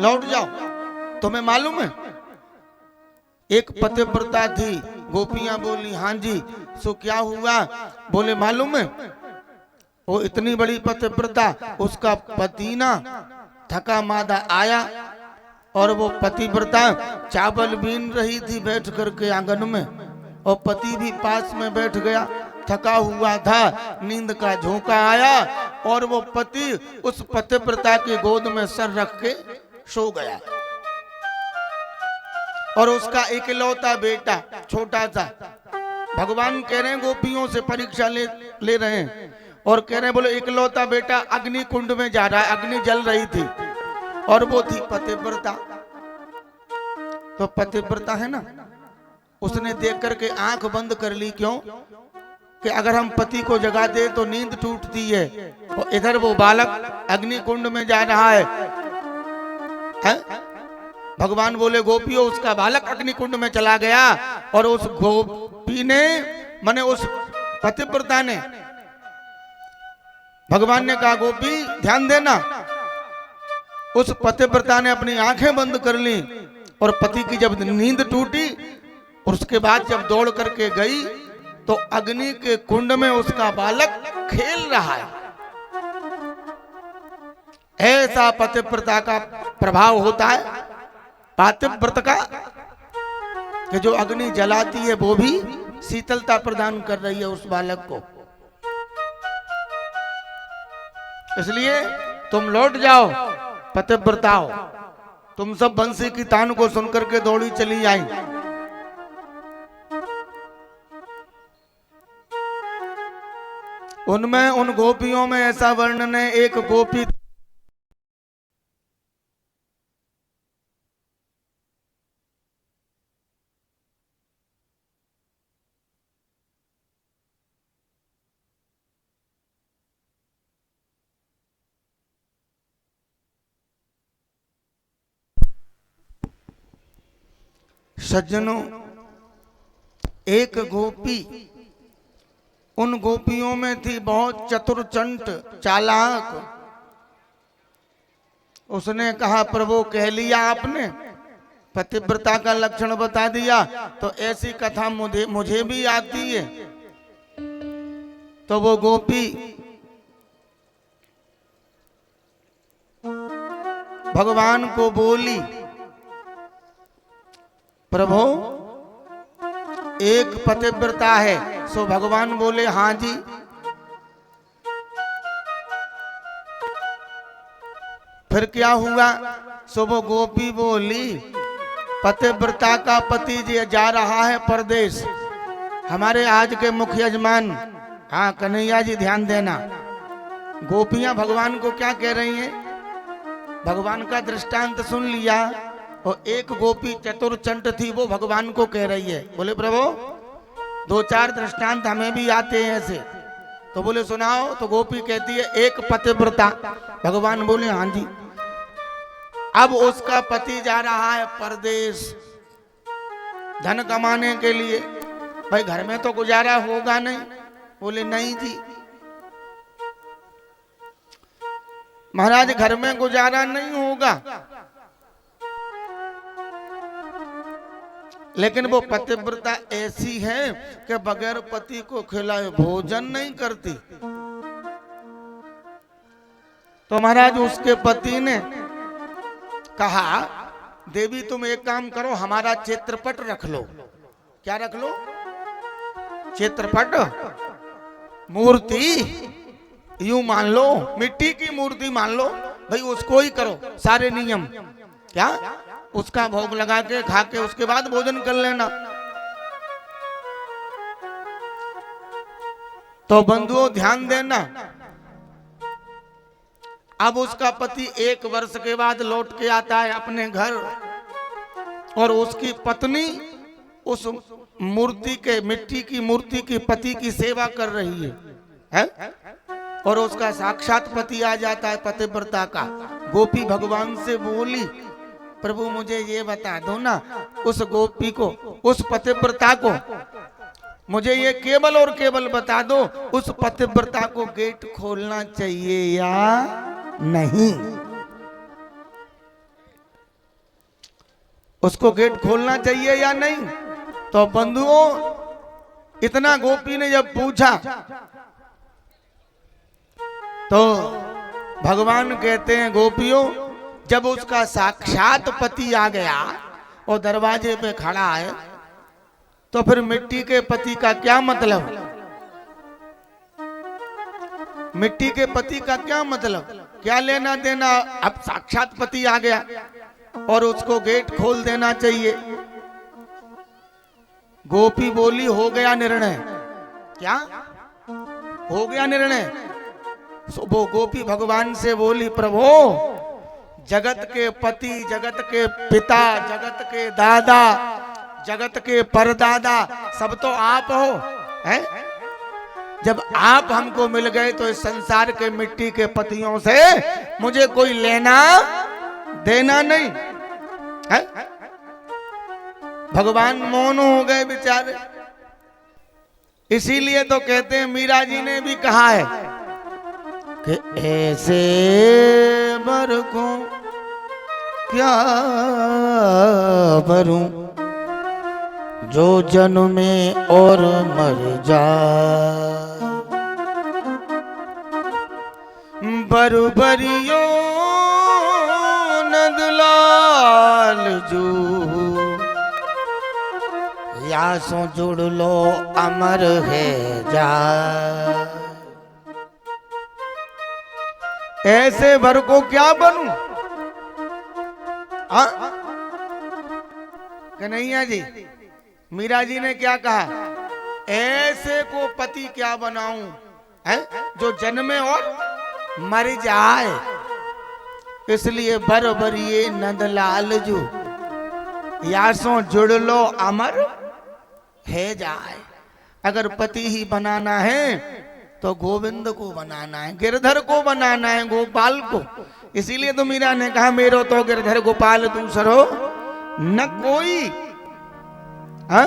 लौट जाओ। तुम्हें मालूम है एक पतिव्रता थी, गोपियां बोली हाँ जी। सो क्या हुआ? बोले मालूम है वो इतनी बड़ी पतिव्रता, उसका पति ना थका मादा आया और वो पतिव्रता चावल बीन रही थी बैठ करके आंगन में, और पति भी पास में बैठ गया, थका हुआ था, नींद का झोंका आया और वो पति उस पतिव्रता की गोद में सर रख के सो गया। और उसका इकलौता बेटा छोटा सा, भगवान कह रहे हैं गोपियों से परीक्षा ले रहे हैं और कह रहे हैं बोले इकलौता बेटा अग्नि कुंड में जा रहा है, अग्नि जल रही थी और वो थी पतिव्रता। तो पतिव्रता है ना, उसने देख करके आंख बंद कर ली। क्यों? कि अगर हम पति को जगा दे तो नींद टूटती है, और इधर वो बालक अग्नि कुंड में जा रहा है? भगवान बोले गोपियों उसका बालक अग्नि कुंड में चला गया और उस गोपी ने माने उस पतिव्रता ने, भगवान ने कहा गोपी ध्यान देना, उस पतिव्रता ने अपनी आंखें बंद कर ली और पति की जब नींद टूटी और उसके बाद जब दौड़ करके गई तो अग्नि के कुंड में उसका बालक खेल रहा है। ऐसा पतिव्रता का प्रभाव होता है, पतिव्रत का, कि जो अग्नि जलाती है वो भी शीतलता प्रदान कर रही है उस बालक को। इसलिए तुम लौट जाओ पतिव्रता हो। तुम सब बंसी की तान को सुनकर के दौड़ी चली आई। उनमें उन गोपियों में ऐसा वर्णन है, एक गोपी सज्जनों, एक गोपी उन गोपियों में थी बहुत चतुरचंट चालाक। उसने कहा प्रभु कह लिया आपने, पतिव्रता का लक्षण बता दिया, तो ऐसी कथा मुझे भी आती है। तो वो गोपी भगवान को बोली प्रभु एक पतिव्रता है। सो भगवान बोले हाँ जी। फिर क्या हुआ? सो वो गोपी बोली पतिव्रता का पति जी जा रहा है परदेश। हमारे आज के मुख्य यजमान, हाँ कन्हैया जी ध्यान देना, गोपियां भगवान को क्या कह रही हैं? भगवान का दृष्टांत सुन लिया और एक गोपी चतुरचंट थी, वो भगवान को कह रही है बोले प्रभु दो चार दृष्टांत हमें भी आते हैं ऐसे, तो बोले सुनाओ। तो गोपी कहती है एक पतिव्रता। भगवान बोले हाँ जी। अब उसका पति जा रहा है परदेश धन कमाने के लिए। भाई घर में तो गुजारा होगा नहीं? बोले नहीं जी महाराज घर में गुजारा नहीं होगा, लेकिन वो पतिव्रता ऐसी है कि बगैर पति को खिलाए भोजन नहीं करती। तो महाराज उसके पति ने कहा देवी तुम एक काम करो, हमारा चित्रपट रख लो। क्या रख लो? चित्रपट, मूर्ति यूं मान लो, मिट्टी की मूर्ति मान लो, भाई उसको ही करो सारे नियम। क्या? उसका भोग लगा के खा के उसके बाद भोजन कर लेना। तो बंधुओं ध्यान देना, अब उसका पति 1 वर्ष के बाद लौट के आता है अपने घर और उसकी पत्नी उस मूर्ति के, मिट्टी की मूर्ति की पति की सेवा कर रही है? और उसका साक्षात पति आ जाता है पतिव्रता का। गोपी भगवान से बोली प्रभु मुझे ये बता दो ना, उस गोपी को, उस पतिव्रता को, मुझे ये केवल और केवल बता दो, उस पतिव्रता को गेट खोलना चाहिए या नहीं? उसको गेट खोलना चाहिए या नहीं? तो बंधुओं, इतना गोपी ने जब पूछा तो भगवान कहते हैं, गोपियों, जब उसका साक्षात पति आ गया और दरवाजे पे खड़ा है, तो फिर मिट्टी के पति का क्या मतलब? मिट्टी के पति का क्या मतलब? क्या लेना देना? अब साक्षात पति आ गया और उसको गेट खोल देना चाहिए। गोपी बोली, हो गया निर्णय। क्या हो गया निर्णय? वो गोपी भगवान से बोली, प्रभु, जगत के पति, जगत के पिता, जगत के दादा, जगत के परदादा, सब तो आप हो, हैं? जब आप हमको मिल गए तो इस संसार के मिट्टी के पतियों से मुझे कोई लेना देना नहीं है? भगवान मौन हो गए बेचारे। इसीलिए तो कहते हैं, मीरा जी ने भी कहा है कि ऐसे बर को क्या भरूं, जो जन्मे और मर जाए, बरबरियो नंदलाल जू, या सो जुड़ लो अमर है जा। ऐसे बर को क्या बनूं? कन्हैया जी, मीरा जी ने क्या कहा? ऐसे को पति क्या बनाऊं, है जो जन्मे और मर जाए। इसलिए बरबरिए नंदलाल जू, यासों जुड़ लो अमर है जाए। अगर पति ही बनाना है तो गोविंद को बनाना है, गिरधर को बनाना है, गोपाल को। इसीलिए तो मीरा ने कहा, मेरो तो गिरधर गोपाल दूसरो न कोई। हा?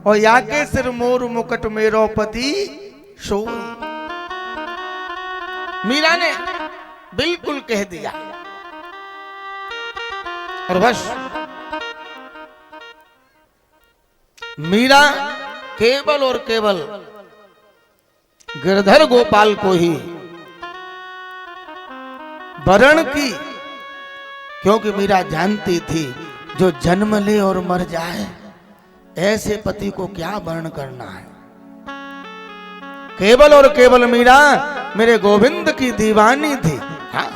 और या के सिर मोर मुकुट मेरो पति सोई। मीरा ने बिल्कुल कह दिया। और बस मीरा केवल और केवल गिरधर गोपाल को ही वरण की, क्योंकि मीरा जानती थी जो जन्म ले और मर जाए, ऐसे पति को क्या वर्ण करना है। केवल और केवल मीरा मेरे गोविंद की दीवानी थी। हाँ,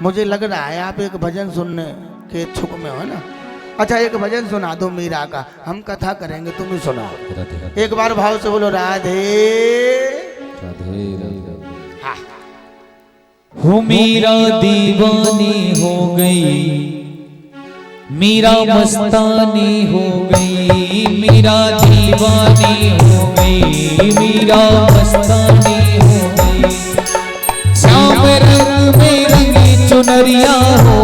मुझे लग रहा है आप एक भजन सुनने के इच्छुक में हो ना। अच्छा, एक भजन सुना दो मीरा का, हम कथा करेंगे, तुम ही सुनाओ। एक बार भाव से बोलो, राधे राधे राधे। हाँ। हो मीरा दीवानी हो गई, मीरा मस्तानी हो गई, मीरा दीवानी हो गई, मीरा मस्तानी हो गई। श्याम रंग में रंगी चुनरिया हो,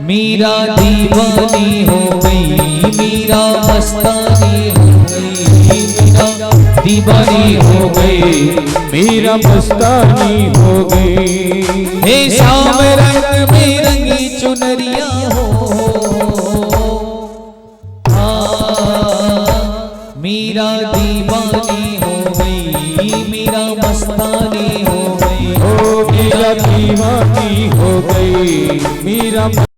मीरा दीवानी हो गई, मीरा मस्तानी हो गई, मीरा दीवानी हो गई, मीरा मस्तानी हो गई। हे श्याम रंग में रंगी चुनरिया हो, मीरा दीवानी हो गई, मीरा मस्तानी हो गई। ओ मीरा दीवानी हो गई, मीरा